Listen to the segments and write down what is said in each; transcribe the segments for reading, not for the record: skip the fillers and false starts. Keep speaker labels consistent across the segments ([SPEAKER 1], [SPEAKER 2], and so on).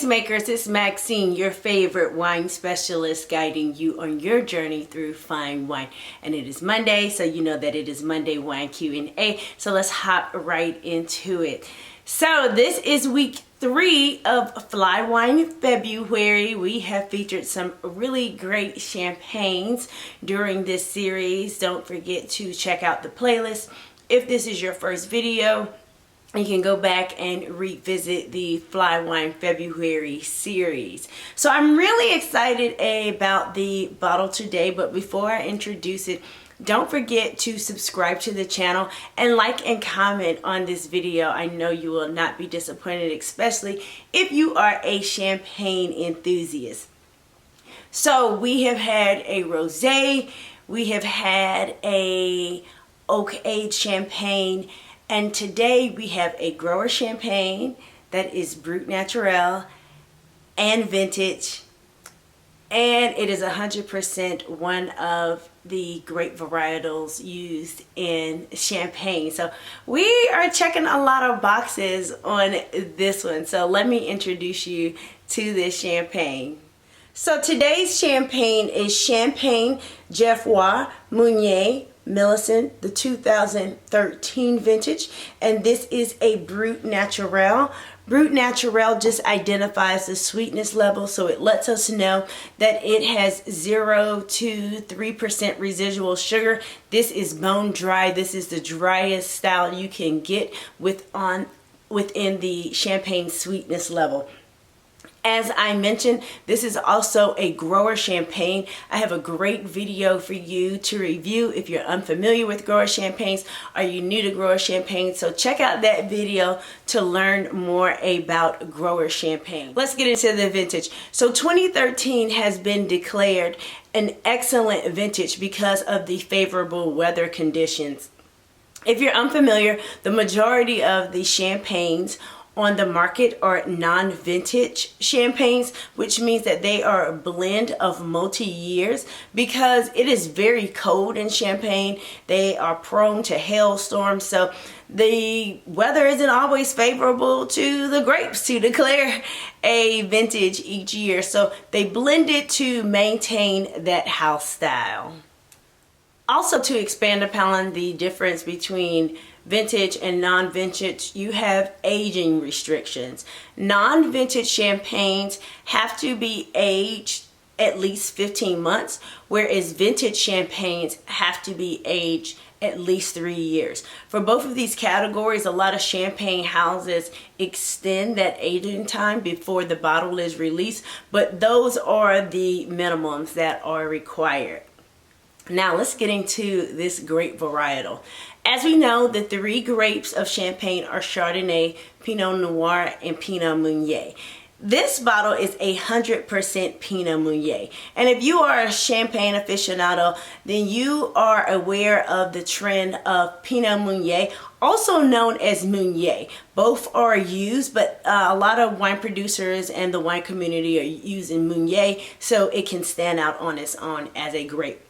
[SPEAKER 1] Tastemakers, it's Maxine, your favorite wine specialist, guiding you on your journey through fine wine. And it is Monday, so you know that it is Monday Wine Q&A. So let's hop right into it. So this is week 3 of Fly Wine February. We have featured some really great champagnes during this series. Don't forget to check out the playlist. If this is your first video, you can go back and revisit the Fly Wine February series. So I'm really excited about the bottle today, but before I introduce it, don't forget to subscribe to the channel and like and comment on this video. I know you will not be disappointed, especially if you are a champagne enthusiast. So we have had a rosé, we have had a oak-aged champagne, and today we have a grower champagne that is Brut Nature and vintage, and it is 100% one of the great varietals used in champagne. So we are checking a lot of boxes on this one. So let me introduce you to this champagne. So today's champagne is Champagne Geoffroy Meunier Millicent, the 2013 vintage, and this is a Brut Nature. Brut Nature just identifies the sweetness level, so it lets us know that it has 0 to 3% residual sugar. This is bone dry. This is the driest style you can get within the champagne sweetness level. As I mentioned, this is also a grower champagne. I have a great video for you to review if you're unfamiliar with grower champagnes. Are you new to grower champagne? So check out that video to learn more about grower champagne. Let's get into the vintage. So 2013 has been declared an excellent vintage because of the favorable weather conditions. If you're unfamiliar, the majority of the champagnes on the market are non-vintage champagnes, which means that they are a blend of multi-years. Because it is very cold in Champagne, they are prone to hailstorms, so the weather isn't always favorable to the grapes to declare a vintage each year, so they blend it to maintain that house style. Also, to expand upon the difference between vintage and non-vintage, you have aging restrictions. Non-vintage champagnes have to be aged at least 15 months, whereas vintage champagnes have to be aged at least 3 years. For both of these categories, a lot of champagne houses extend that aging time before the bottle is released, but those are the minimums that are required. Now let's get into this great varietal. As we know, the 3 grapes of Champagne are Chardonnay, Pinot Noir, and Pinot Meunier. This bottle is 100% Pinot Meunier. And if you are a champagne aficionado, then you are aware of the trend of Pinot Meunier, also known as Meunier. Both are used, but a lot of wine producers and the wine community are using Meunier, so it can stand out on its own as a grape.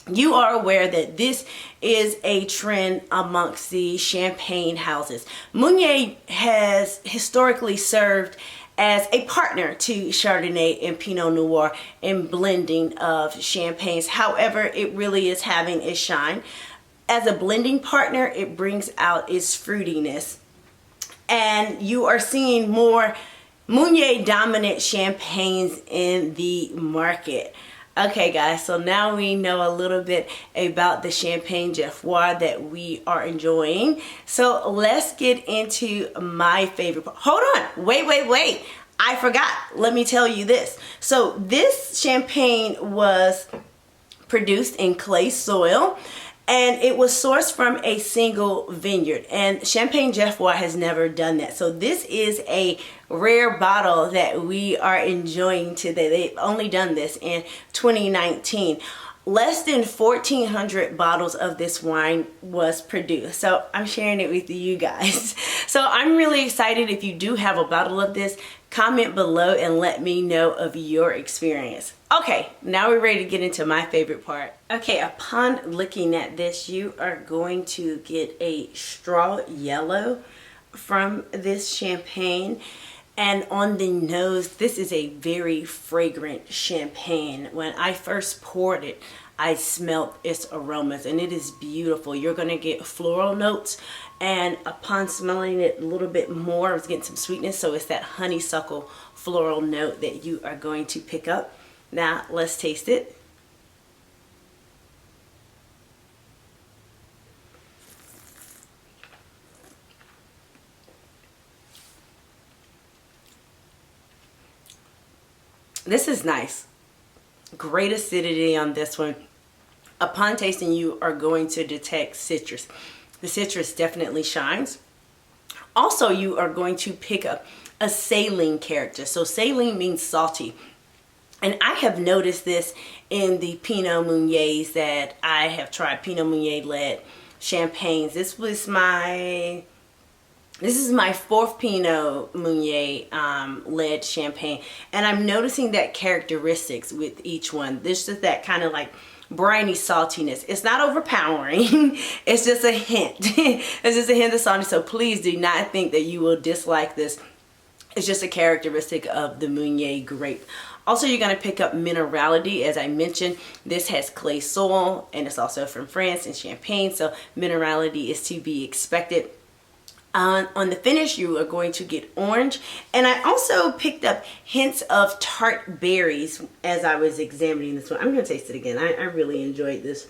[SPEAKER 1] You are aware that this is a trend amongst the champagne houses. Meunier has historically served as a partner to Chardonnay and Pinot Noir in blending of champagnes. However, it really is having its shine. As a blending partner, it brings out its fruitiness. And you are seeing more Meunier dominant champagnes in the market. Okay guys, so now we know a little bit about the Champagne Geoffroy that we are enjoying. So let's get into my favorite part. Hold on, wait. I forgot. Let me tell you this. So this champagne was produced in clay soil, and it was sourced from a single vineyard, and Champagne Geoffroy has never done that. So this is a rare bottle that we are enjoying today. They've only done this in 2019. Less than 1,400 bottles of this wine was produced, so I'm sharing it with you guys. So I'm really excited. If you do have a bottle of this, comment below and let me know of your experience. Okay, now we're ready to get into my favorite part. Okay, upon looking at this, you are going to get a straw yellow from this champagne. And on the nose, this is a very fragrant champagne. When I first poured it, I smelled its aromas, and it is beautiful. You're going to get floral notes, and upon smelling it a little bit more, I was getting some sweetness, so it's that honeysuckle floral note that you are going to pick up. Now, let's taste it. This is nice. Great acidity on this one. Upon tasting, you are going to detect citrus. The citrus definitely shines. Also, you are going to pick up a saline character. So saline means salty. And I have noticed this in the Pinot Meuniers that I have tried, Pinot Meunier led champagnes. This is my fourth Pinot Meunier led champagne, and I'm noticing that characteristics with each one. This is that kind of like briny saltiness. It's not overpowering. It's just a hint. It's just a hint of salty. So please do not think that you will dislike this. It's just a characteristic of the Meunier grape. Also, you're going to pick up minerality. As I mentioned, this has clay soil, and it's also from France and Champagne, so minerality is to be expected. On the finish, you are going to get orange, and I also picked up hints of tart berries as I was examining this one. I'm going to taste it again. I really enjoyed this.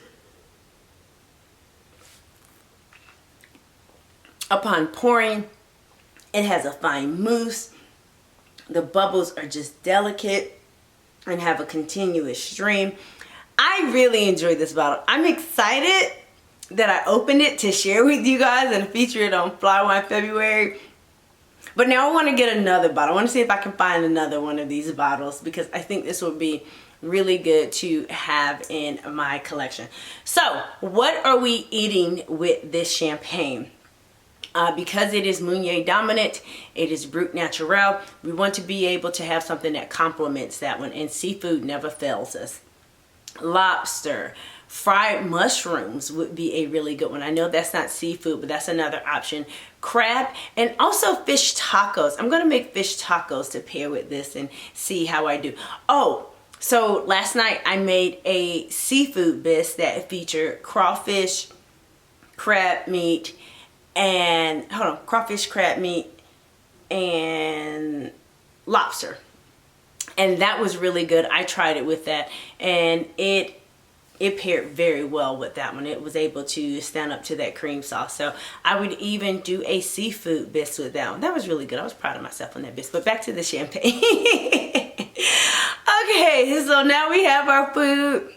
[SPEAKER 1] Upon pouring, it has a fine mousse. The bubbles are just delicate and have a continuous stream. I really enjoyed this bottle. I'm excited that I opened it to share with you guys and feature it on Fly Wine February. But now I want to get another bottle. I want to see if I can find another one of these bottles, because I think this would be really good to have in my collection. So what are we eating with this champagne? Because it is Meunier dominant, it is Brut Nature, we want to be able to have something that complements that one, and seafood never fails us. Lobster, fried mushrooms would be a really good one. I know that's not seafood, but that's another option. Crab, and also fish tacos. I'm going to make fish tacos to pair with this and see how I do. Oh, so last night I made a seafood bisque that featured crawfish, crab meat, and crawfish, crab meat, and lobster. And that was really good. I tried it with that, and it paired very well with that one. It was able to stand up to that cream sauce. So I would even do a seafood bisque with that one. That was really good. I was proud of myself on that bisque. But back to the champagne. Okay, so now we have our food.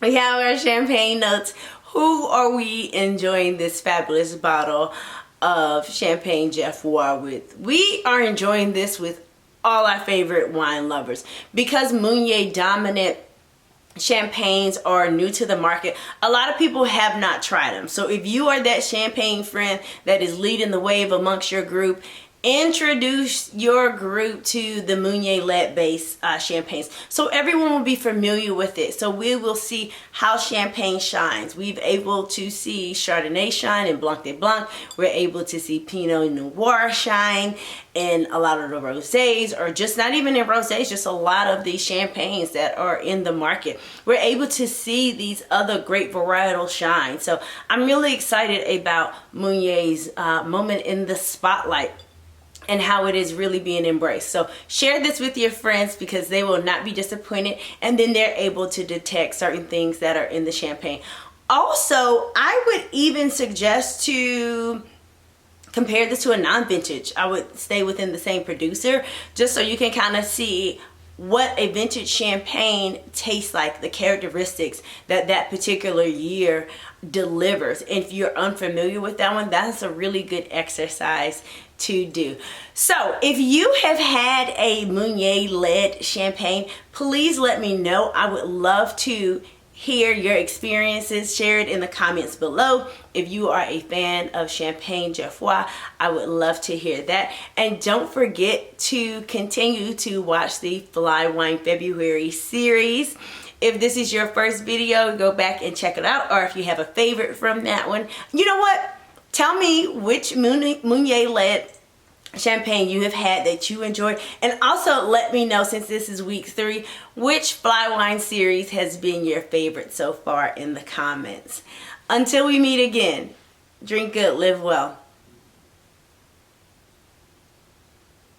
[SPEAKER 1] We have our champagne notes. Who are we enjoying this fabulous bottle of Champagne Geoffroy with? We are enjoying this with all our favorite wine lovers. Because Meunier dominant champagnes are new to the market, a lot of people have not tried them. So if you are that champagne friend that is leading the wave amongst your group, introduce your group to the Meunier lead based champagnes, so everyone will be familiar with it. So we will see how champagne shines. We've able to see Chardonnay shine and Blanc de Blanc. We're able to see Pinot Noir shine in a lot of the rosés, or just not even in rosés, just a lot of these champagnes that are in the market. We're able to see these other great varietal shine. So I'm really excited about Meunier's moment in the spotlight and how it is really being embraced. So share this with your friends, because they will not be disappointed, and then they're able to detect certain things that are in the champagne. Also, I would even suggest to compare this to a non-vintage. I would stay within the same producer, just so you can kind of see what a vintage champagne tastes like, the characteristics that that particular year delivers. And if you're unfamiliar with that one, that's a really good exercise to do. So if you have had a Meunier led champagne, please let me know. I would love to hear your experiences. Share it in the comments below. If you are a fan of Champagne Geoffroy, I would love to hear that. And don't forget to continue to watch the Fly Wine February series. If this is your first video, go back and check it out. Or if you have a favorite from that one, you know what? Tell me which Meunier led champagne you have had that you enjoyed. And also let me know, since this is week 3, which Fly Wine series has been your favorite so far in the comments. Until we meet again, drink good, live well.